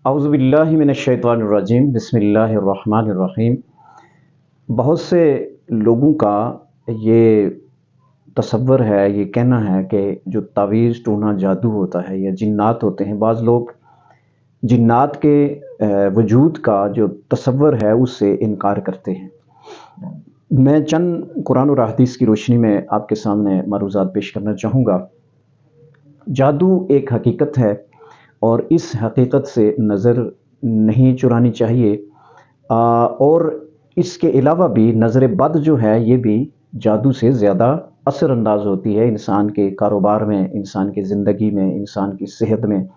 अऊज़ु बिल्लाहि मिनश्शैतानिर्रजीम बिस्मिल्लाहिर्रहमानिर्रहीम। बहुत से लोगों का ये तसव्वुर है, ये कहना है कि जो तावीज़ टूना जादू होता है या जिन्नात होते हैं, बाज़ लोग जिन्नात के वजूद का जो तसव्वुर है उससे इनकार करते हैं। मैं चंद कुरान और हदीस की रोशनी में आपके सामने मरूज़ात पेश करना चाहूँगा। जादू एक हकीकत है और इस हकीकत से नज़र नहीं चुरानी चाहिए। और इसके अलावा भी नज़र बद जो है ये भी जादू से ज़्यादा असर अंदाज होती है इंसान के कारोबार में, इंसान की ज़िंदगी में, इंसान की सेहत में।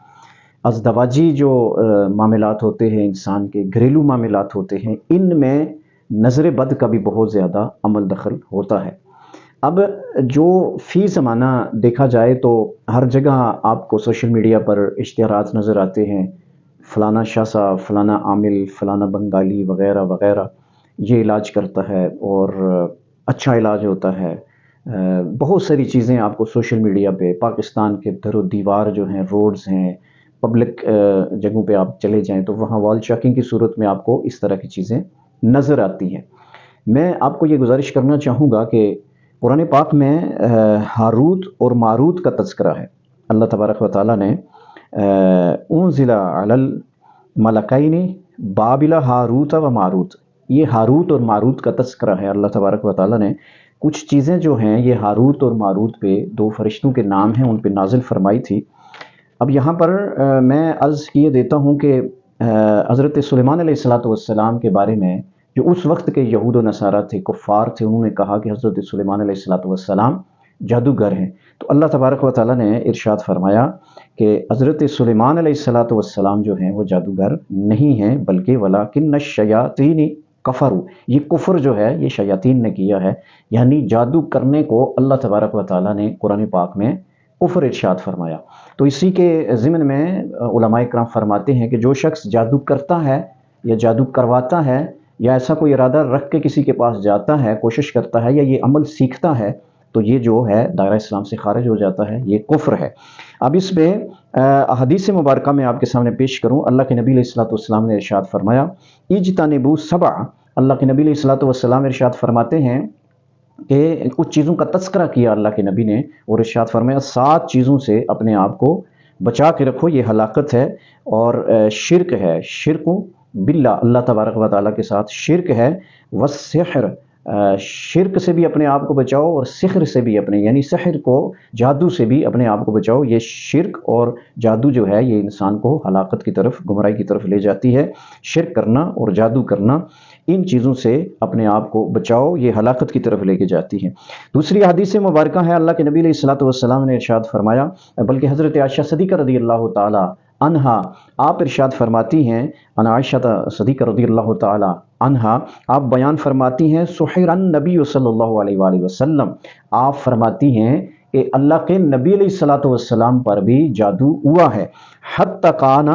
अज़दवाजी जो मामलात होते हैं, इंसान के घरेलू मामलात होते हैं, इनमें नज़र बद का भी बहुत ज़्यादा अमल दखल होता है। अब जो फ़ी ज़माना देखा जाए तो हर जगह आपको सोशल मीडिया पर इश्तिहारात नज़र आते हैं, फ़लाना शाह साहब, फ़लाना आमिल, फ़लाना बंगाली वग़ैरह वग़ैरह ये इलाज करता है और अच्छा इलाज होता है। बहुत सारी चीज़ें आपको सोशल मीडिया पे, पाकिस्तान के दरो दीवार जो हैं, रोड्स हैं, पब्लिक जगहों पे आप चले जाएँ तो वहाँ वॉल चेकिंग की सूरत में आपको इस तरह की चीज़ें नज़र आती हैं। मैं आपको ये गुज़ारिश करना चाहूँगा कि कुरान पाक में हारूत और मारूत का तज़किरा है। अल्लाह तबारक व तआला ने उन्ज़िला अलल मलकैनि बाबिला हारूत व मारूत, ये हारूत और मारूत का तज़किरा है। अल्लाह तबारक व तआला ने कुछ चीज़ें जो हैं ये हारूत और मारूत पे, दो फरिश्तों के नाम हैं, उन पे नाज़िल फरमाई थी। अब यहाँ पर मैं अर्ज़ किए देता हूँ कि हज़रत सुलेमान अलैहिस्सलातु वस्सलाम के बारे में जो उस वक्त के यहूद व नसारा थे, कुफ़ार थे, उन्होंने कहा कि हज़रत सुलेमान अलैहिस्सलातु वस्सलाम जादूगर हैं। तो अल्लाह तबारक व तआला ने इरशाद फरमाया कि हज़रत सुलेमान अलैहिस्सलातु वस्सलाम जो हैं वो जादूगर नहीं हैं, बल्कि वलाकिन्न शयातीन कफ़रू, ये कुफ़्र जो है ये शयातीन ने किया है। यानी जादू करने को अल्लाह तबारक व तआला ने कुरान पाक में कुफ़्र इरशाद फरमाया। तो इसी के ज़िम्न में उलमाए किराम फरमाते हैं कि जो शख्स जादू करता है या जादू करवाता है या ऐसा कोई इरादा रख के किसी के पास जाता है, कोशिश करता है या ये अमल सीखता है, तो ये जो है दायरा इस्लाम से खारिज हो जाता है, ये कुफ्र है। अब इस पे हदीस मुबारक में आपके सामने पेश करूँ। अल्लाह के नबी अलैहिस्सलातु वस्सलाम ने इरशाद फरमाया, इज्तनिबू सबअ, अल्लाह के नबी अलैहिस्सलातु वस्सलाम इरशाद फरमाते हैं कि कुछ चीज़ों का तज़किरा किया अल्लाह के नबी ने और इरशाद फरमाया 7 चीज़ों से अपने आप को बचा के रखो, ये हलाकत है और शिर्क है, शिर्क बिल्ला, अल्लाह तबारक व तआला के साथ शिर्क है, वस्सिहर, शिर्क से भी अपने आप को बचाओ और सिहर से भी अपने, यानी सिहर को, जादू से भी अपने आप को बचाओ। ये शिर्क और जादू जो है ये इंसान को हलाकत की तरफ, गुमराही की तरफ ले जाती है। शिर्क करना और जादू करना, इन चीज़ों से अपने आप को बचाओ, ये हलाकत की तरफ लेके जाती है। दूसरी हदीस मुबारक है, अल्लाह के नबी अलैहिस्सलातु वस्सलाम ने इरशाद फरमाया, बल्कि हज़रत आयशा सिद्दीक़ा रज़ियल्लाहु ताला अन्हा आप इरशाद फरमाती हैं, अन आयशा सिद्दीक़ा रज़ियल्लाहु ताला अन्हा आप बयान फरमाती हैं, सुहिरन नबी सल्लल्लाहु अलैहि वसल्लम, आप फरमाती हैं कि अल्लाह के नबी अलैहिस्सलातु वस्सलाम पर भी जादू हुआ है। हत्ता काना,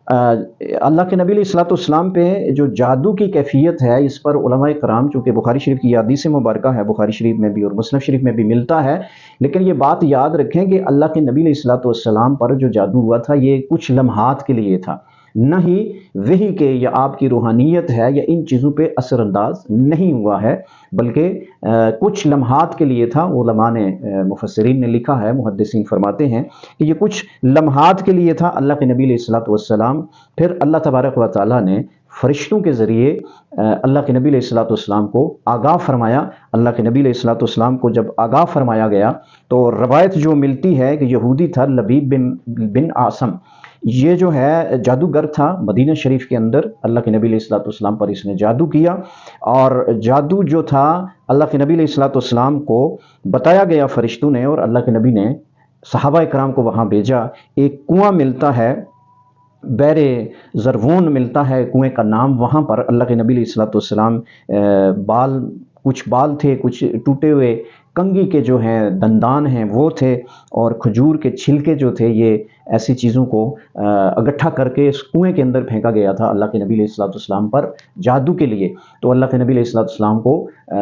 अल्लाह के नबी अलैहिस्सलातु वस्सलाम पे जो जादू की कैफियत है, इस पर उलमाए कराम, चूँकि बुखारी शरीफ की हदीस मुबारक है, बुखारी शरीफ में भी और मुस्लिम शरीफ में भी मिलता है, लेकिन ये बात याद रखें कि अल्लाह के नबी अलैहिस्सलातु वस्सलाम पर जो जादू हुआ था ये कुछ लम्हात के लिए था, न ही वही के या आपकी रूहानियत है या इन चीज़ों पे असरअंदाज नहीं हुआ है, बल्कि कुछ लम्हात के लिए था। उलमा ने, मुफस्सिरीन ने लिखा है, मुहद्दिसीन फरमाते हैं कि ये कुछ लम्हात के लिए था अल्लाह के नबी अलैहिस्सलातु वस्सलाम। फिर अल्लाह तबारक व तआला ने फरिश्तों के ज़रिए अल्लाह के नबी अलैहिस्सलातु वस्सलाम को आगाह फरमाया। अल्लाह के नबी अलैहिस्सलातु वस्सलाम को जब आगाह फरमाया गया तो रवायत जो मिलती है कि यहूदी था लबीब बिन आसम, ये जो है जादूगर था, मदीना शरीफ के अंदर अल्लाह के नबी अलैहिस्सलातु वस्सलाम पर इसने जादू किया और जादू जो था अल्लाह के नबी अलैहिस्सलातु वस्सलाम को बताया गया फरिश्तों ने और अल्लाह के नबी ने सहाबा इकराम को वहाँ भेजा। एक कुआं मिलता है, बैरे ज़रवून मिलता है कुएं का नाम, वहाँ पर अल्लाह के नबी अलैहिस्सलातु वस्सलाम बाल, कुछ बाल थे, कुछ टूटे हुए कंगी के जो हैं दंदान हैं वो थे और खजूर के छिलके जो थे ये ऐसी चीज़ों को इकट्ठा करके इस कुएं के अंदर फेंका गया था अल्लाह के नबी अलैहिस्सलाम पर जादू के लिए। तो अल्लाह के नबी अलैहिस्सलाम को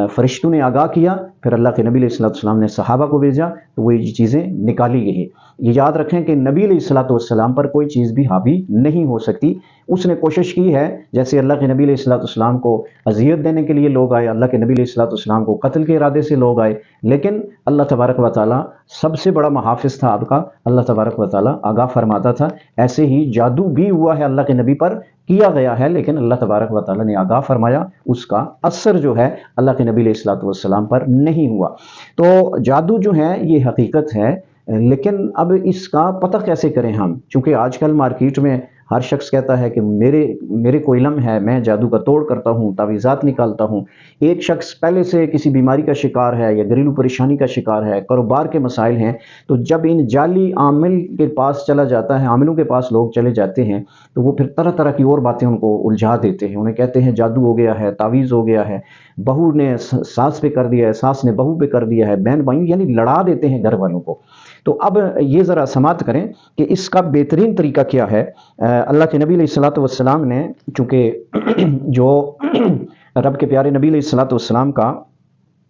फरिश्तों ने आगाह किया, फिर अल्लाह के नबी अलैहिस्सलाम ने सहाबा को भेजा, तो वो ये चीज़ें निकाली गई। ये याद रखें कि नबी अलैहिस्सलाम पर कोई चीज़ भी हावी नहीं हो सकती। उसने कोशिश की है, जैसे अल्लाह के नबी अलैहिस्सलाम को अज़ियत देने के लिए लोग आए, अल्लाह के नबी अलैहिस्सलाम को कत्ल के इरादे से लोग आए, लेकिन अल्लाह तबारक व तआला सबसे बड़ा मुहाफ़िज़ था आपका। अल्लाह तबारक व तआला आगाह फरमाता था। ऐसे ही जादू भी हुआ है, अल्लाह के नबी पर किया गया है, लेकिन अल्लाह तबारक व तआला ने आगाह फरमाया, उसका असर जो है अल्लाह के नबी अलैहिस्सलाम पर नहीं हुआ। तो जादू जो है ये हकीकत है, लेकिन अब इसका पता कैसे करें हम? चूँकि आजकल मार्केट में हर शख्स कहता है कि मेरे को इल्म है, मैं जादू का तोड़ करता हूँ, तावीज़ात निकालता हूँ। एक शख्स पहले से किसी बीमारी का शिकार है या घरेलू परेशानी का शिकार है, कारोबार के मसाइल हैं, तो जब इन जाली आमिल के पास चला जाता है, आमिलों के पास लोग चले जाते हैं, तो वो फिर तरह तरह की और बातें उनको उलझा देते हैं। उन्हें कहते हैं जादू हो गया है, तावीज़ हो गया है, बहू ने सास पे कर दिया है, सास ने बहू पे कर दिया है, बहन भाई यानी लड़ा देते हैं घर वालों को। तो अब ये ज़रा समाप्त करें कि इसका बेहतरीन तरीका क्या है। अल्लाह के नबी अलैहिस्सलाम ने, चूँकि जो रब के प्यारे नबी अलैहिस्सलाम का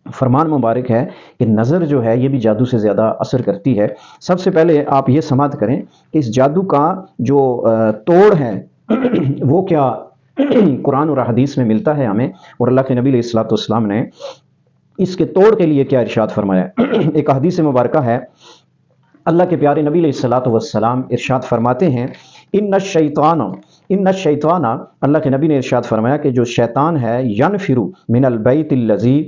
फरमान मुबारक है कि नज़र जो है ये भी जादू से ज़्यादा असर करती है। सबसे पहले आप ये समाप्त करें कि इस जादू का जो तोड़ है वो क्या कुरान और हदीस में मिलता है हमें, और अल्लाह के नबी अलैहिस्सलाम ने इसके तोड़ के लिए क्या इरशाद फरमाया। एक हदीस मुबारक है, अल्लाह के प्यारे नबी अलैहिस्सलाम इरशाद फरमाते हैं, इन्ना शैतान, अल्लाह के नबी ने इरशाद फरमाया कि जो शैतान है, यनफिरु मिनल बैतिल लज़ी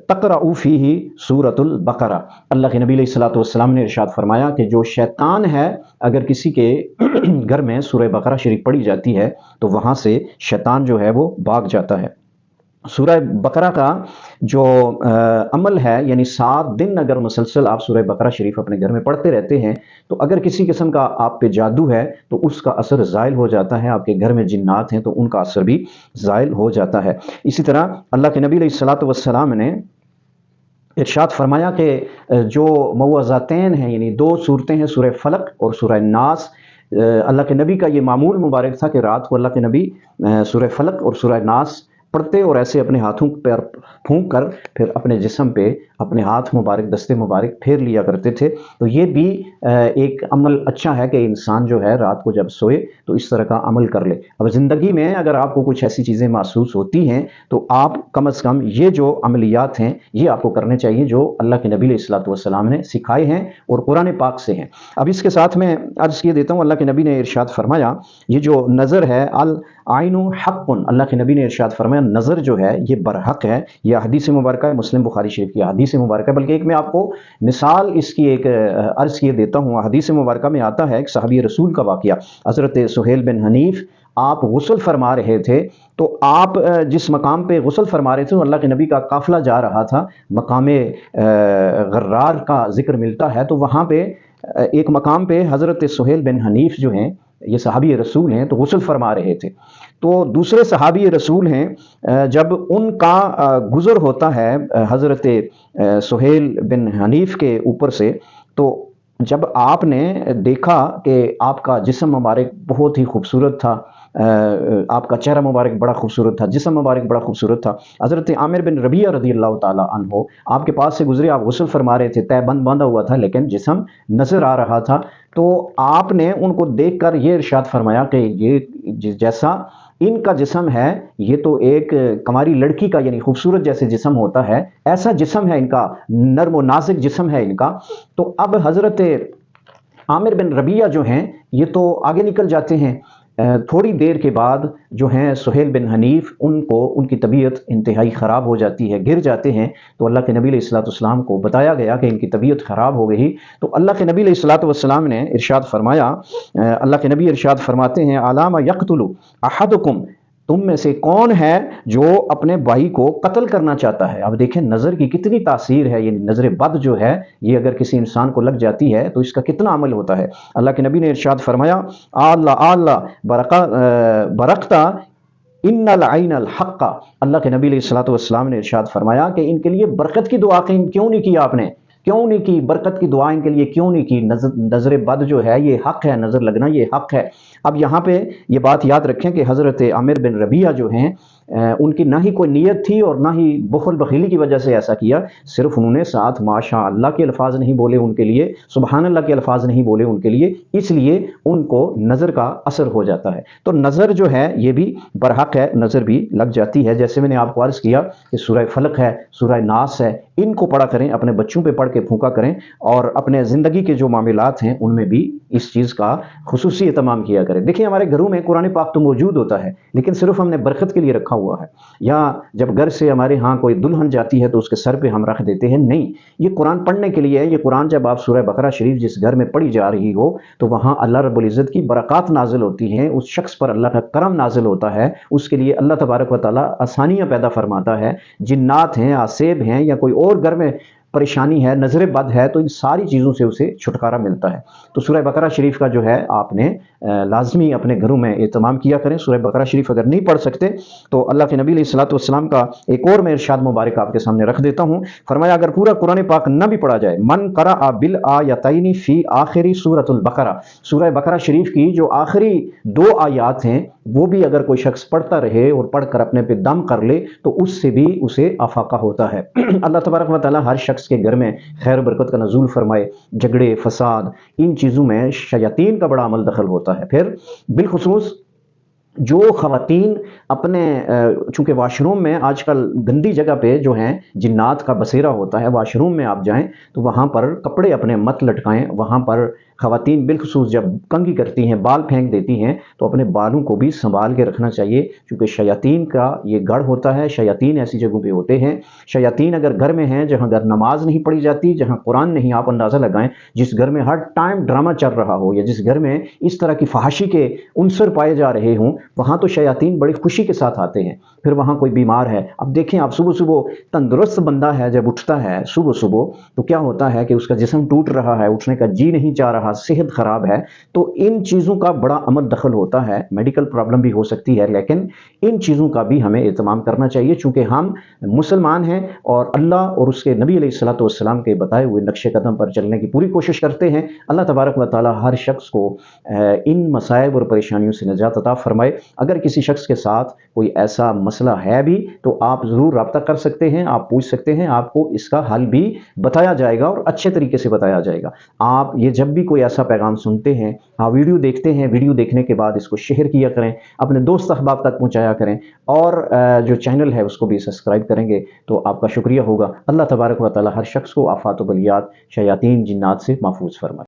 तक़रअु फ़ीही सूरतुल बक़रा। अल्लाह के नबी अलैहिस्सलाम ने इरशाद फरमाया कि जो शैतान है, अगर किसी के घर में सूरह बक़रा शरीफ पढ़ी जाती है तो वहाँ से शैतान जो है वो भाग जाता है। सूरह बकरा का जो अमल है, यानी 7 दिन अगर मुसलसल आप सूरह बकरा शरीफ अपने घर में पढ़ते रहते हैं, तो अगर किसी किस्म का आप पे जादू है तो उसका असर ज़ाइल हो जाता है। आपके घर में जिन्नात हैं तो उनका असर भी ज़ाइल हो जाता है। इसी तरह अल्लाह के नबी अलैहिस्सलाम ने इरशाद फरमाया कि जो मुअव्वज़तैन हैं, यानी 2 सूरतें हैं, सूरह फलक और सूरह नास, अल्लाह के नबी का ये मामूल मुबारक था कि रात को अल्लाह के नबी सूरह फलक और सूरह नास पढ़ते और ऐसे अपने हाथों पर फूंक कर फिर अपने जिस्म पे अपने हाथ मुबारक, दस्ते मुबारक फेर लिया करते थे। तो ये भी एक अमल अच्छा है कि इंसान जो है रात को जब सोए तो इस तरह का अमल कर ले। अब ज़िंदगी में अगर आपको कुछ ऐसी चीज़ें महसूस होती हैं तो आप कम से कम ये जो अमलियात हैं ये आपको करने चाहिए जो अल्लाह के नबी अलैहिस्सलाम ने सिखाए हैं और कुरान पाक से हैं। अब इसके साथ में अर्ज़ किए देता हूँ, अल्लाह के नबी ने इरशाद फरमाया, ये जो नज़र है, अल आइनु हक़्क़ुन, अल्लाह के नबी ने इरशाद फरमाया नज़र जो है ये बरहक है। यह हदीस मुबारक है, मुस्लिम बुखारी शरीफ की हदीस मुबारक है। बल्कि एक मैं आपको मिसाल इसकी एक अर्ज़ किए देता हूँ। हदीस मुबारक में आता है एक सहाबी रसूल का वाक़या। हज़रत सुहेल बिन हनीफ़ आप गुस्ल फरमा रहे थे, तो आप जिस मकाम पे गुस्ल फरमा रहे थे तो अल्लाह के नबी का काफ़िला जा रहा था, मकामे गर्रार का जिक्र मिलता है। तो वहाँ पे एक मकाम पे हज़रत सुहेल बिन हनीफ़ जो हैं, ये सहाबी रसूल हैं, तो गुस्ल फरमा रहे थे। तो दूसरे सहाबी रसूल हैं, जब उनका गुज़र होता है हज़रत सुहेल बिन हनीफ़ के ऊपर से, तो जब आपने देखा कि आपका जिस्म मुबारक बहुत ही खूबसूरत था, आपका चेहरा मुबारक बड़ा खूबसूरत था, जिस्म मुबारक बड़ा खूबसूरत था। हज़रत आमिर बिन रबिया रज़ियल्लाहु ताला अन्हो आपके पास से गुजरे, आप गुस्ल फरमा रहे थे, तहबंद बांधा हुआ था लेकिन जिस्म नज़र आ रहा था। तो आपने उनको देखकर ये इरशाद फरमाया कि ये जैसा इनका जिस्म है, ये तो एक कमारी लड़की का यानी खूबसूरत जैसे जिस्म होता है, ऐसा जिस्म है इनका, नर्म व नाज़ुक जिस्म है इनका। तो अब हज़रत आमिर बिन रबिया जो हैं ये तो आगे निकल जाते हैं। थोड़ी देर के बाद जो हैं सुहेल बिन हनीफ़, उनको उनकी तबीयत इंतहाई ख़राब हो जाती है, गिर जाते हैं। तो अल्लाह के नबी अलैहिस्सलाम को बताया गया कि इनकी तबीयत ख़राब हो गई। तो अल्लाह के नबी अलैहिस्सलाम ने इरशाद फरमाया, अल्लाह के नबी इरशाद फरमाते हैं, अलामा यक़्तुलु अहदुकुम, तुम में से कौन है जो अपने भाई को कत्ल करना चाहता है। अब देखें नज़र की कितनी तासीर है, ये नज़र बद जो है ये अगर किसी इंसान को लग जाती है तो इसका कितना अमल होता है। अल्लाह के नबी ने इरशाद फरमाया, बरकता इन्नल आइनल हक़्क़ा, अल्लाह के नबी अलैहिस्सलातु वस्सलाम ने इरशाद फरमाया कि इनके लिए बरकत की दुआ क्यों नहीं की आपने, کیوں نہیں کی؟ برکت کی دعا ان کے لیے کیوں نہیں کی؟ نظر بد جو ہے یہ حق ہے، نظر لگنا یہ حق ہے۔ اب یہاں پہ یہ بات یاد رکھیں کہ حضرت عامر بن ربیعہ جو ہیں ان کی نہ ہی کوئی نیت تھی اور نہ ہی بخل بخیلی کی وجہ سے ایسا کیا، صرف انہوں نے ساتھ ماشاء اللہ کے الفاظ نہیں بولے ان کے لیے، سبحان اللہ کے الفاظ نہیں بولے ان کے لیے، اس لیے ان کو نظر کا اثر ہو جاتا ہے۔ تو نظر جو ہے یہ بھی برحق ہے، نظر بھی لگ جاتی ہے۔ جیسے میں نے آپ کو عرض کیا کہ سورہ فلق ہے، سورہ ناس ہے، ان کو پڑھا کریں، اپنے بچوں پہ پڑھ کے پھونکا کریں، اور اپنے زندگی کے جو معاملات ہیں ان میں بھی اس چیز کا خصوصی اہتمام کیا کریں۔ دیکھیں ہمارے گھروں میں قرآن پاک تو موجود ہوتا ہے، لیکن صرف ہم نے برکت کے لیے رکھا ہوا ہے، یا جب گھر سے ہمارے ہاں کوئی دلہن جاتی ہے تو اس کے سر پہ ہم رکھ دیتے ہیں، نہیں، یہ قرآن پڑھنے کے لیے ہے۔ یہ قرآن جب آپ سورہ بقرہ شریف جس گھر میں پڑھی جا رہی ہو تو وہاں اللہ رب العزت کی برکات نازل ہوتی ہیں، اس شخص پر اللہ کا کرم نازل ہوتا ہے، اس کے لیے اللہ تبارک و تعالیٰ آسانیاں پیدا فرماتا ہے۔ جنات ہیں، آسیب ہیں، یا کوئی اور گھر میں پریشانی ہے، نظر بد ہے، تو ان ساری چیزوں سے اسے چھٹکارا ملتا ہے۔ تو سورہ بقرہ شریف کا جو ہے آپ نے لازمی اپنے گھروں میں اہتمام کیا کریں۔ سورہ بقرہ شریف اگر نہیں پڑھ سکتے تو اللہ کے نبی علیہ الصلوۃ والسلام کا ایک اور میں ارشاد مبارک آپ کے سامنے رکھ دیتا ہوں۔ فرمایا اگر پورا قرآن پاک نہ بھی پڑھا جائے، من قرأ بالآیتین فی آخری سورۃ البقرہ، سورہ بقرہ شریف کی جو آخری 2 آیات ہیں وہ بھی اگر کوئی شخص پڑھتا رہے اور پڑھ کر اپنے پہ دم کر لے تو اس سے بھی اسے افاقہ ہوتا ہے۔ اللہ تبارک و تعالیٰ ہر شخص کے گھر میں خیر و برکت کا نزول فرمائے۔ جھگڑے، فساد، ان چیزوں میں شیاطین کا بڑا عمل دخل ہوتا ہے۔ پھر بالخصوص جو خواتین اپنے چونکہ واش روم میں آج کل گندی جگہ پہ جو ہیں جنات کا بسیرا ہوتا ہے، واش روم میں آپ جائیں تو وہاں پر کپڑے اپنے مت لٹکائیں۔ وہاں پر خواتین بالخصوص جب کنگھی کرتی ہیں، بال پھینک دیتی ہیں، تو اپنے بالوں کو بھی سنبھال کے رکھنا چاہیے، کیونکہ شیاطین کا یہ گڑھ ہوتا ہے۔ شیاطین ایسی جگہوں پہ ہوتے ہیں۔ شیاطین اگر گھر میں ہیں جہاں گھر نماز نہیں پڑھی جاتی، جہاں قرآن نہیں، آپ اندازہ لگائیں جس گھر میں ہر ٹائم ڈرامہ چل رہا ہو، یا جس گھر میں اس طرح کی فحاشی کے عنصر پائے جا رہے ہوں، وہاں تو شیاطین بڑی خوشی کے ساتھ آتے ہیں۔ پھر وہاں کوئی بیمار ہے، اب دیکھیں آپ صبح صبح تندرست بندہ ہے جب اٹھتا ہے صبح صبح تو کیا ہوتا ہے کہ اس کا جسم ٹوٹ رہا ہے، اٹھنے کا جی نہیں چاہ رہا، صحت خراب ہے، تو ان چیزوں کا بڑا عمل دخل ہوتا ہے۔ میڈیکل پرابلم بھی ہو سکتی ہے، لیکن ان چیزوں کا بھی ہمیں اہتمام کرنا چاہیے، چونکہ ہم مسلمان ہیں اور اللہ اور اس کے نبی علیہ الصلوۃ والسلام کے بتائے ہوئے نقش قدم پر چلنے کی پوری کوشش کرتے ہیں۔ اللہ تبارک و تعالی ہر شخص کو ان مصائب اور پریشانیوں سے نجات عطا فرمائے۔ اگر کسی شخص کے ساتھ کوئی ایسا مسئلہ ہے بھی تو آپ ضرور رابطہ کر سکتے ہیں، آپ پوچھ سکتے ہیں، آپ کو اس کا حل بھی بتایا جائے گا اور اچھے طریقے سے بتایا جائے گا۔ آپ یہ جب بھی کوئی ایسا پیغام سنتے ہیں، ویڈیو دیکھتے ہیں، ویڈیو دیکھنے کے بعد اس کو شیئر کیا کریں، اپنے دوست احباب تک پہنچایا کریں، اور جو چینل ہے اس کو بھی سبسکرائب کریں گے تو آپ کا شکریہ ہوگا۔ اللہ تبارک و تعالی ہر شخص کو آفات و بلیات، شیاطین، جنات سے محفوظ فرمائے۔